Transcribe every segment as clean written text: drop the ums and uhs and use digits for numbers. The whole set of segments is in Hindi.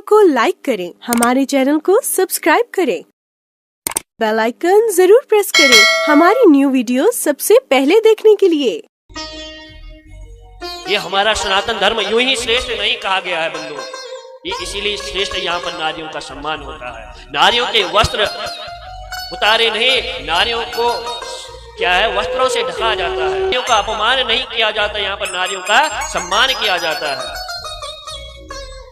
वीडियो को लाइक करें, हमारे चैनल को सब्सक्राइब करें, बेल आइकन जरूर प्रेस करें हमारी न्यू वीडियो सबसे पहले देखने के लिए। ये हमारा सनातन धर्म यूं ही श्रेष्ठ नहीं कहा गया है बंधुओं, ये इसीलिए श्रेष्ठ यहाँ पर नारियों का सम्मान होता है। नारियों के वस्त्र उतारे नहीं, नारियों को क्या है वस्त्रों से ढका जाता है। नारियों का अपमान नहीं किया जाता, यहाँ पर नारियों का सम्मान किया जाता है।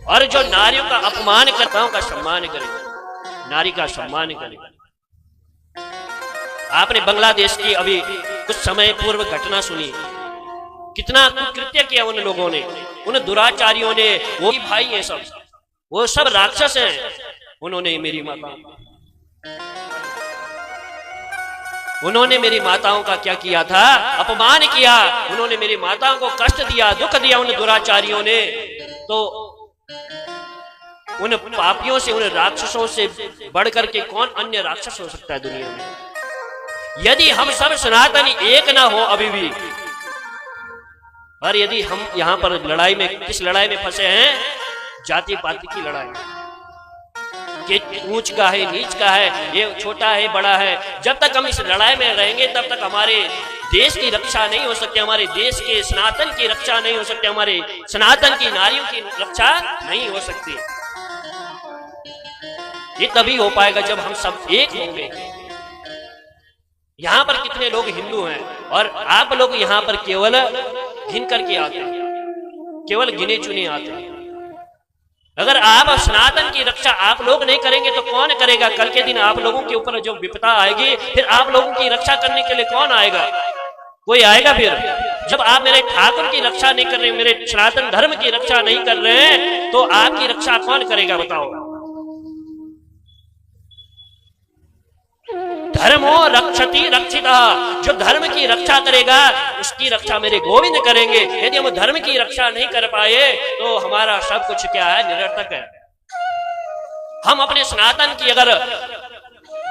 और जो नारियों का अपमान करताओं का सम्मान करे, नारी का सम्मान करे। आपने बांग्लादेश की अभी कुछ समय पूर्व घटना सुनी, कितना कुकृत्य किया उन लोगों ने, उन दुराचारियों ने। वो भाई हैं सब, वो सब राक्षस हैं। उन्होंने मेरी माताओं का क्या किया था? अपमान किया। उन्होंने मेरी माताओं को कष्ट दिया, दुख दिया उन दुराचारियों ने। तो उन पापियों से, उन राक्षसों से बढ़कर के कौन अन्य राक्षस हो सकता है दुनिया में? यदि हम सब सनातनी एक ना हो अभी भी, और यदि हम यहाँ पर लड़ाई में, किस लड़ाई में फंसे हैं? जाति पाति की लड़ाई, कि ऊंच का है नीच का है, ये छोटा है बड़ा है। जब तक हम इस लड़ाई में रहेंगे तब तक हमारे देश की रक्षा नहीं हो सकती, हमारे देश के सनातन की रक्षा नहीं हो सकती, हमारे सनातन की नारियों की रक्षा नहीं हो सकती। ये तभी हो पाएगा जब हम सब एक होंगे। यहाँ पर कितने लोग हिंदू हैं और आप लोग यहाँ पर केवल गिन करके आते हैं, केवल गिने चुने आते हैं। अगर आप सनातन की रक्षा आप लोग नहीं करेंगे तो कौन करेगा? कल के दिन आप लोगों के ऊपर जो विपदा आएगी, फिर आप लोगों की रक्षा करने के लिए कौन आएगा? कोई आएगा? फिर जब आप मेरे ठाकुर की रक्षा नहीं कर रहे, मेरे सनातन धर्म की रक्षा नहीं कर रहे हैं, तो आपकी रक्षा कौन करेगा बताओ? धर्मो रक्षति रक्षितः, जो धर्म की रक्षा करेगा उसकी रक्षा मेरे गोविंद करेंगे। यदि हम धर्म की रक्षा नहीं कर पाए तो हमारा सब कुछ क्या है? निरर्थक है। हम अपने सनातन की अगर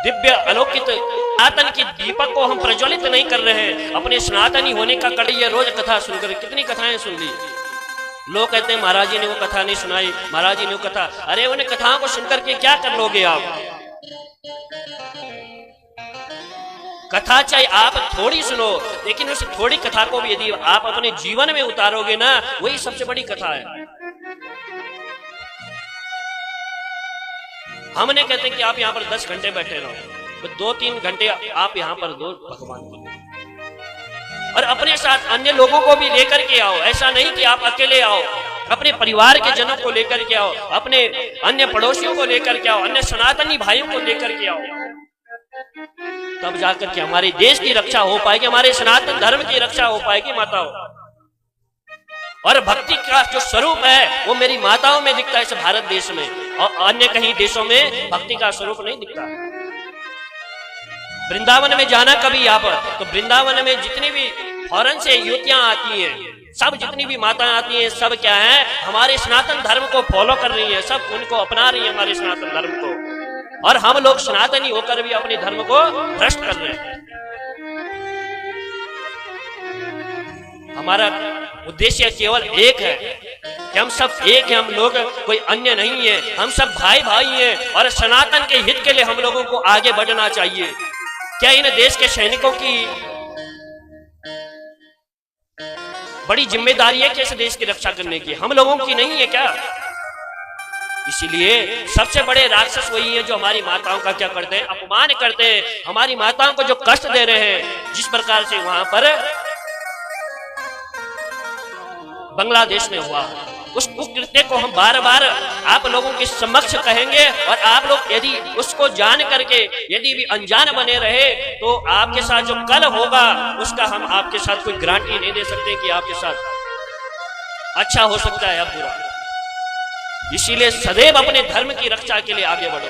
दिव्य अलौकिक सनातन की दीपक को हम प्रज्वलित नहीं कर रहे हैं, अपने सनातनी होने का कड़ी ये रोज कथा सुनकर, कितनी कथाएं सुन ली। लोग कहते हैं महाराज जी ने वो कथा नहीं सुनाई, महाराज जी ने वो कथा। अरे उन कथाओं को सुनकर के क्या कर लोगे आप? कथा चाहे आप थोड़ी सुनो, लेकिन उस थोड़ी कथा को भी यदि आप अपने जीवन में उतारोगे ना, वही सबसे बड़ी कथा है। हमने कहते हैं कि आप यहाँ पर 10 घंटे बैठे रहो, तो 2-3 घंटे आप यहाँ पर दो भगवान को, और अपने साथ अन्य लोगों को भी लेकर के आओ। ऐसा नहीं कि आप अकेले आओ, अपने परिवार के जनों को लेकर के आओ, अपने अन्य पड़ोसियों को लेकर के आओ, अन्य सनातनी भाइयों को लेकर के आओ। तब जाकर के हमारे देश की रक्षा हो पाएगी, हमारे सनातन धर्म की रक्षा हो पाएगी माताओं। और भक्ति का जो स्वरूप है वो मेरी माताओं में दिखता है इस भारत देश में, और अन्य कहीं देशों में भक्ति का स्वरूप नहीं दिखता। वृंदावन में जाना कभी यहाँ पर, तो वृंदावन में जितनी भी फॉरेन से युवतियां आती हैं, सब जितनी भी माताएं आती हैं, सब क्या है? हमारे सनातन धर्म को फॉलो कर रही है, सब उनको अपना रही है, हमारे सनातन धर्म को। और हम लोग सनातनी होकर भी अपने धर्म को भ्रष्ट कर रहे हैं। हमारा उद्देश्य केवल एक है कि हम सब एक हैं, हम लोग कोई अन्य नहीं है, हम सब भाई भाई हैं। और सनातन के हित के लिए हम लोगों को आगे बढ़ना चाहिए। क्या इन देश के सैनिकों की बड़ी जिम्मेदारी है कि इस देश की रक्षा करने की? हम लोगों की नहीं है क्या? इसीलिए सबसे बड़े राक्षस वही है जो हमारी माताओं का क्या करते हैं? अपमान करते हैं, हमारी माताओं को जो कष्ट दे रहे हैं। जिस प्रकार से वहां पर बांग्लादेश में हुआ, उस कुकृत्य को हम बार बार आप लोगों के समक्ष कहेंगे, और आप लोग यदि उसको जान करके यदि भी अनजान बने रहे तो आपके साथ जो कल होगा उसका हम आपके साथ कोई गारंटी नहीं दे सकते कि आपके साथ अच्छा हो सकता है या बुरा। इसीलिए सदैव अपने धर्म की रक्षा के लिए आगे बढ़ो।